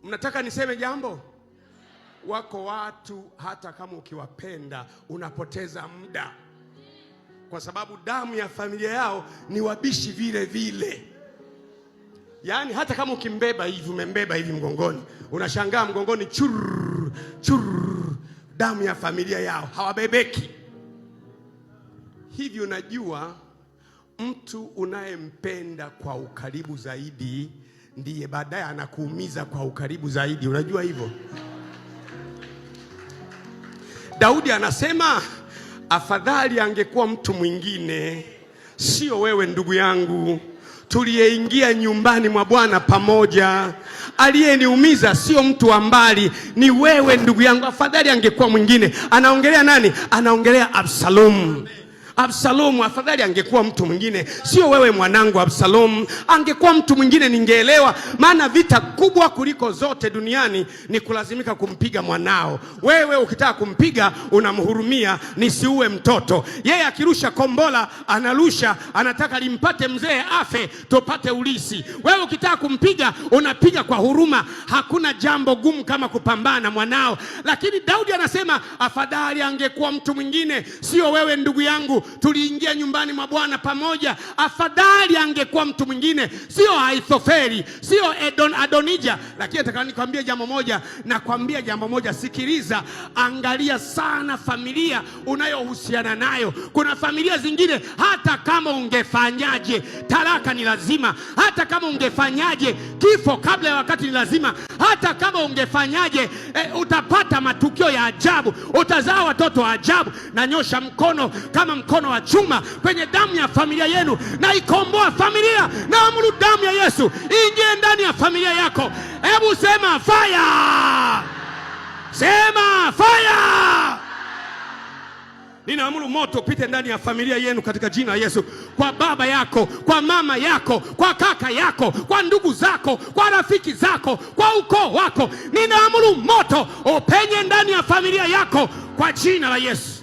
Mnataka niseme jambo? Wako watu hata kama ukiwapenda unapoteza muda, kwa sababu damu ya familia yao ni wabishi vile vile. Yaani hata kama ukimbeba hivi, umembeba hivi mgongoni, unashangaa mgongoni chur chur, damu ya familia yao, hawabebeki hivi. Unajua, mtu unayempenda kwa ukaribu zaidi ndiye baadaye anakuumiza kwa ukaribu zaidi. Unajua hivyo? Daudi anasema, afadhali angekuwa mtu mwingine, sio wewe ndugu yangu, tuliyeingia nyumbani mwa Bwana pamoja. Aliyeniumiza sio mtu wa mbali, ni wewe ndugu yangu. Afadhali angekuwa mwingine. Anaongelea nani? Anaongelea Absalom. Absalom, afadhali angekuwa mtu mwingine, sio wewe mwanangu Absalom. Angekuwa mtu mwingine ningeelewa, maana vita kubwa kuliko zote duniani ni kulazimika kumpiga mwanao. Wewe ukitaka kumpiga unamhurumia, nisiue mtoto. Yeye akirusha kombola analusha, anataka limpate mzee afe tupate ulisi. Wewe ukitaka kumpiga unapiga kwa huruma. Hakuna jambo gumu kama kupambana na mwanao. Lakini Daudi anasema, afadhali angekuwa mtu mwingine, sio wewe ndugu yangu, tuliingia nyumbani mwa Bwana pamoja. Afadhali angekuwa mtu mwingine, sio Ahithofeli, sio Adonija. Lakini nataka nikwambie jambo moja, nakwambia jambo moja, sikiliza, angalia sana familia unayohusiana nayo. Kuna familia zingine hata kama ungefanyaje, talaka ni lazima. Hata kama ungefanyaje, kifo kabla ya wakati ni lazima. Hata kama ungefanyaje, utapata matukio ya ajabu, utazaa watoto wa ajabu. Nanyosha mkono kama mkono wa chuma kwenye damu ya familia yenu, na ikomboa familia. Na amuru damu ya Yesu ingie ndani ya familia yako. Hebu sema fire, sema fire. Ninaamuru moto upite ndani ya familia yenu katika jina la Yesu. Kwa baba yako, kwa mama yako, kwa kaka yako, kwa ndugu zako, kwa rafiki zako, kwa ukoo wako. Ninaamuru moto upenye ndani ya familia yako kwa jina la Yesu.